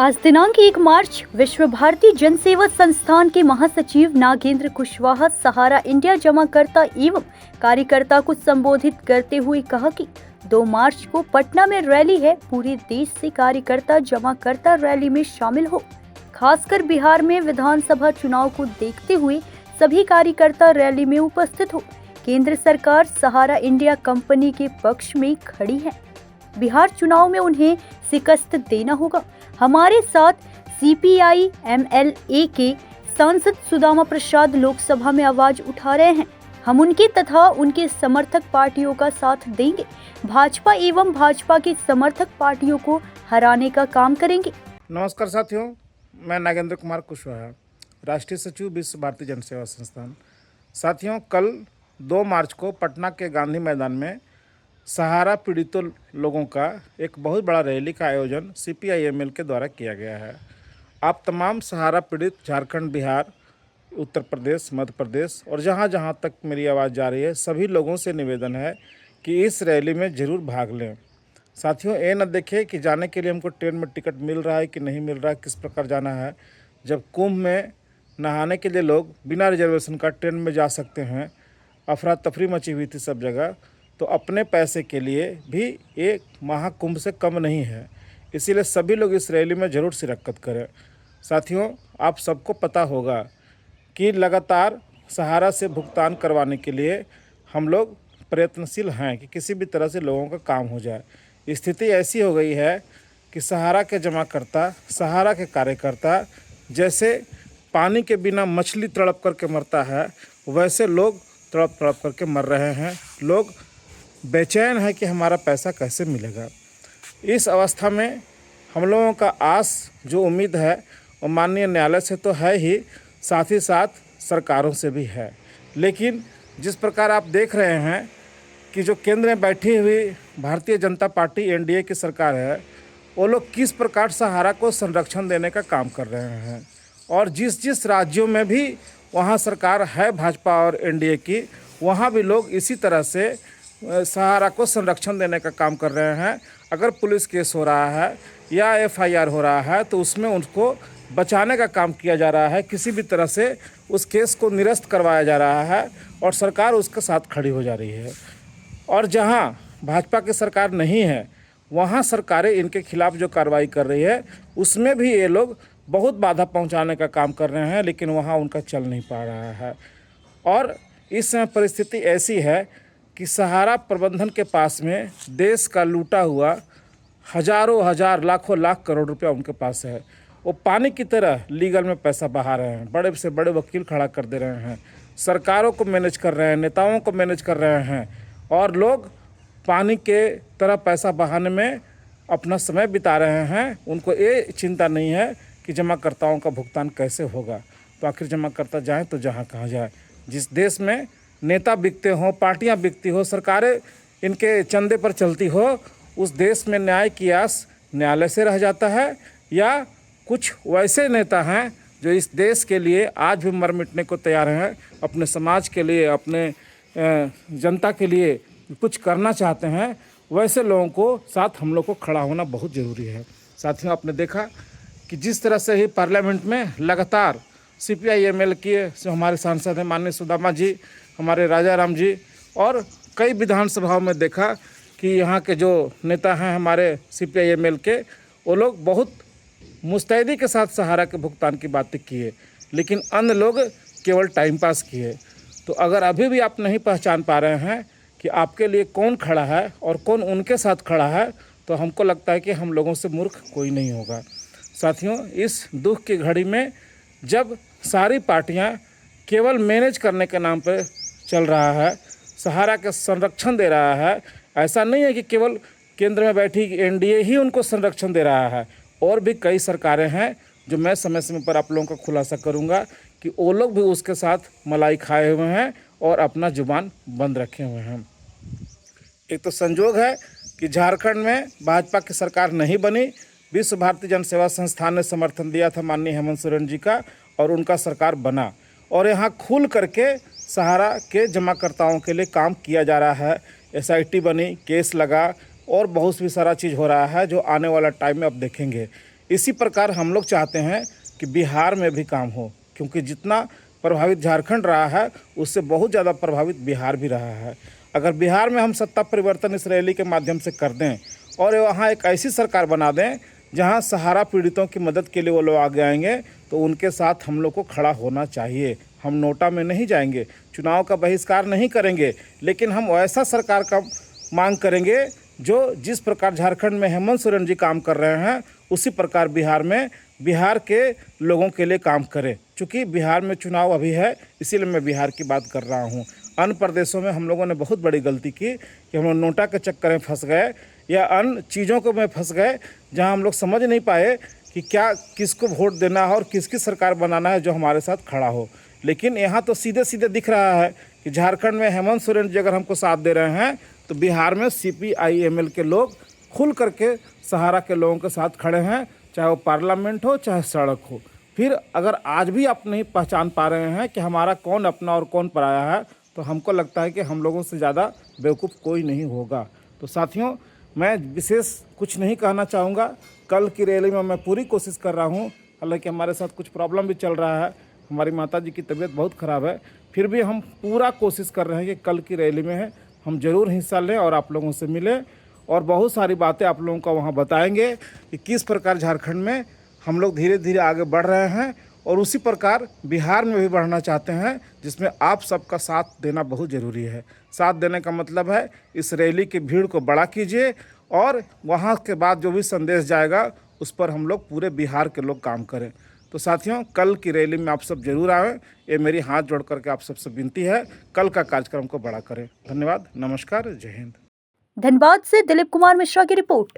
आज दिनांक 1 मार्च विश्व भारती जन सेवा संस्थान के महासचिव नागेंद्र कुशवाहा सहारा इंडिया जमाकर्ता एवं कार्यकर्ता को संबोधित करते हुए कहा कि 2 मार्च को पटना में रैली है। पूरे देश से कार्यकर्ता जमाकर्ता रैली में शामिल हो। खासकर बिहार में विधानसभा चुनाव को देखते हुए सभी कार्यकर्ता रैली में उपस्थित हो। केंद्र सरकार सहारा इंडिया कंपनी के पक्ष में खड़ी है। बिहार चुनाव में उन्हें शिकस्त देना होगा। हमारे साथ सीपीआई एमएलए के सांसद सुदामा प्रसाद लोकसभा में आवाज उठा रहे हैं। हम उनके तथा उनके समर्थक पार्टियों का साथ देंगे। भाजपा एवं भाजपा के समर्थक पार्टियों को हराने का काम करेंगे। नमस्कार साथियों, मैं नागेंद्र कुमार कुशवाहा, राष्ट्रीय सचिव विश्व भारती जन सेवा संस्थान। साथियों, कल 2 मार्च को पटना के गांधी मैदान में सहारा पीड़ितों लोगों का एक बहुत बड़ा रैली का आयोजन सीपीआई-एमएल के द्वारा किया गया है। आप तमाम सहारा पीड़ित झारखंड, बिहार, उत्तर प्रदेश, मध्य प्रदेश और जहाँ जहाँ तक मेरी आवाज़ जा रही है, सभी लोगों से निवेदन है कि इस रैली में ज़रूर भाग लें। साथियों, ये न देखें कि जाने के लिए हमको ट्रेन में टिकट मिल रहा है कि नहीं मिल रहा है, किस प्रकार जाना है। जब कुंभ में नहाने के लिए लोग बिना रिजर्वेशन का ट्रेन में जा सकते हैं, अफरा तफरी मची हुई थी सब जगह, तो अपने पैसे के लिए भी एक महाकुंभ से कम नहीं है। इसीलिए सभी लोग इस रैली में ज़रूर शिरकत करें। साथियों, आप सबको पता होगा कि लगातार सहारा से भुगतान करवाने के लिए हम लोग प्रयत्नशील हैं कि किसी भी तरह से लोगों का काम हो जाए। स्थिति ऐसी हो गई है कि सहारा के जमाकर्ता, सहारा के कार्यकर्ता जैसे पानी के बिना मछली तड़प करके मरता है, वैसे लोग तड़प तड़प करके मर रहे हैं। लोग बेचैन है कि हमारा पैसा कैसे मिलेगा। इस अवस्था में हम लोगों का आस जो उम्मीद है वो माननीय न्यायालय से तो है ही, साथ ही साथ सरकारों से भी है। लेकिन जिस प्रकार आप देख रहे हैं कि जो केंद्र में बैठी हुई भारतीय जनता पार्टी एनडीए की सरकार है, वो लोग किस प्रकार सहारा को संरक्षण देने का काम कर रहे हैं। और जिस जिस राज्यों में भी वहाँ सरकार है भाजपा और एनडीए की, वहाँ भी लोग इसी तरह से सहारा को संरक्षण देने का काम कर रहे हैं। अगर पुलिस केस हो रहा है या एफआईआर हो रहा है तो उसमें उनको बचाने का काम किया जा रहा है। किसी भी तरह से उस केस को निरस्त करवाया जा रहा है और सरकार उसके साथ खड़ी हो जा रही है। और जहां भाजपा की सरकार नहीं है, वहां सरकारें इनके खिलाफ जो कार्रवाई कर रही है उसमें भी ये लोग बहुत बाधा पहुंचाने का काम कर रहे हैं, लेकिन वहां उनका चल नहीं पा रहा है। और इस समय परिस्थिति ऐसी है कि सहारा प्रबंधन के पास में देश का लूटा हुआ हजारों हजार लाखों लाख करोड़ रुपया उनके पास है। वो पानी की तरह लीगल में पैसा बहा रहे हैं, बड़े से बड़े वकील खड़ा कर दे रहे हैं, सरकारों को मैनेज कर रहे हैं, नेताओं को मैनेज कर रहे हैं, और लोग पानी के तरह पैसा बहाने में अपना समय बिता रहे हैं। उनको ये चिंता नहीं है कि जमाकर्ताओं का भुगतान कैसे होगा। तो आखिर जमाकर्ता जाएँ तो जहाँ कहाँ जाए। जिस देश में नेता बिकते हों, पार्टियां बिकती हो, सरकारें इनके चंदे पर चलती हो, उस देश में न्याय की आस न्यायालय से रह जाता है। या कुछ वैसे नेता हैं जो इस देश के लिए आज भी मर मिटने को तैयार हैं, अपने समाज के लिए, अपने जनता के लिए कुछ करना चाहते हैं। वैसे लोगों को साथ हम लोग को खड़ा होना बहुत ज़रूरी है। साथियों, आपने देखा कि जिस तरह से ही पार्लियामेंट में लगातार सीपीआई-एमएल के जो हमारे सांसद हैं माननीय सुदामा जी, हमारे राजा राम जी, और कई विधानसभाओं में देखा कि यहाँ के जो नेता हैं हमारे सीपीआई-एमएल के, वो लोग बहुत मुस्तैदी के साथ सहारा के भुगतान की बातें किए, लेकिन अन्य लोग केवल टाइम पास किए। तो अगर अभी भी आप नहीं पहचान पा रहे हैं कि आपके लिए कौन खड़ा है और कौन उनके साथ खड़ा है, तो हमको लगता है कि हम लोगों से मूर्ख कोई नहीं होगा। साथियों, इस दुख की घड़ी में जब सारी पार्टियाँ केवल मैनेज करने के नाम पर चल रहा है, सहारा के संरक्षण दे रहा है, ऐसा नहीं है कि केवल केंद्र में बैठी एनडीए ही उनको संरक्षण दे रहा है, और भी कई सरकारें हैं जो मैं समय समय पर आप लोगों का खुलासा करूंगा कि वो लोग भी उसके साथ मलाई खाए हुए हैं और अपना जुबान बंद रखे हुए हैं। एक तो संजोग है कि झारखंड में भाजपा की सरकार नहीं बनी, विश्व भारती जन सेवा संस्थान ने समर्थन दिया था माननीय हेमंत सोरेन जी का, और उनका सरकार बना, और यहाँ खुल करके सहारा के जमाकर्ताओं के लिए काम किया जा रहा है। एसआईटी बनी, केस लगा, और बहुत भी सारा चीज़ हो रहा है जो आने वाला टाइम में अब देखेंगे। इसी प्रकार हम लोग चाहते हैं कि बिहार में भी काम हो, क्योंकि जितना प्रभावित झारखंड रहा है उससे बहुत ज़्यादा प्रभावित बिहार भी रहा है। अगर बिहार में हम सत्ता परिवर्तन इस रैली के माध्यम से कर दें और वहाँ एक ऐसी सरकार बना दें जहाँ सहारा पीड़ितों की मदद के लिए वो लोग आगे आएंगे, तो उनके साथ हम लोग को खड़ा होना चाहिए। हम नोटा में नहीं जाएंगे, चुनाव का बहिष्कार नहीं करेंगे, लेकिन हम ऐसा सरकार का मांग करेंगे जो जिस प्रकार झारखंड में हेमंत सोरेन जी काम कर रहे हैं उसी प्रकार बिहार में बिहार के लोगों के लिए काम करें। चूँकि बिहार में चुनाव अभी है, इसीलिए मैं बिहार की बात कर रहा हूँ। अन्य प्रदेशों में हम लोगों ने बहुत बड़ी गलती की कि हम लोग नोटा के चक्कर में फंस गए या अन्य चीज़ों को में फंस गए, जहां हम लोग समझ नहीं पाए कि क्या किसको वोट देना है और किसकी सरकार बनाना है जो हमारे साथ खड़ा हो। लेकिन यहाँ तो सीधे सीधे दिख रहा है कि झारखंड में हेमंत सोरेन जी अगर हमको साथ दे रहे हैं तो बिहार में CPI-ML के लोग खुल करके सहारा के लोगों के साथ खड़े हैं, चाहे वो पार्लियामेंट हो चाहे सड़क हो। फिर अगर आज भी आप नहीं पहचान पा रहे हैं कि हमारा कौन अपना और कौन पराया है, तो हमको लगता है कि हम लोगों से ज़्यादा बेवकूफ़ कोई नहीं होगा। तो साथियों, मैं विशेष कुछ नहीं कहना चाहूँगा। कल की रैली में मैं पूरी कोशिश कर रहा हूँ, हालांकि हमारे साथ कुछ प्रॉब्लम भी चल रहा है, हमारी माताजी की तबीयत बहुत ख़राब है, फिर भी हम पूरा कोशिश कर रहे हैं कि कल की रैली में हम ज़रूर हिस्सा लें और आप लोगों से मिलें और बहुत सारी बातें आप लोगों को वहाँ बताएंगे कि किस प्रकार झारखंड में हम लोग धीरे धीरे आगे बढ़ रहे हैं और उसी प्रकार बिहार में भी बढ़ना चाहते हैं, जिसमें आप सबका साथ देना बहुत ज़रूरी है। साथ देने का मतलब है इस रैली की भीड़ को बड़ा कीजिए और वहाँ के बाद जो भी संदेश जाएगा उस पर हम लोग पूरे बिहार के लोग काम करें। तो साथियों, कल की रैली में आप सब जरूर आएँ, ये मेरी हाथ जोड़ करके आप सबसे विनती है। कल का कार्यक्रम को बड़ा करें। धन्यवाद, नमस्कार, जय हिंद। धनबाद से दिलीप कुमार मिश्रा की रिपोर्ट।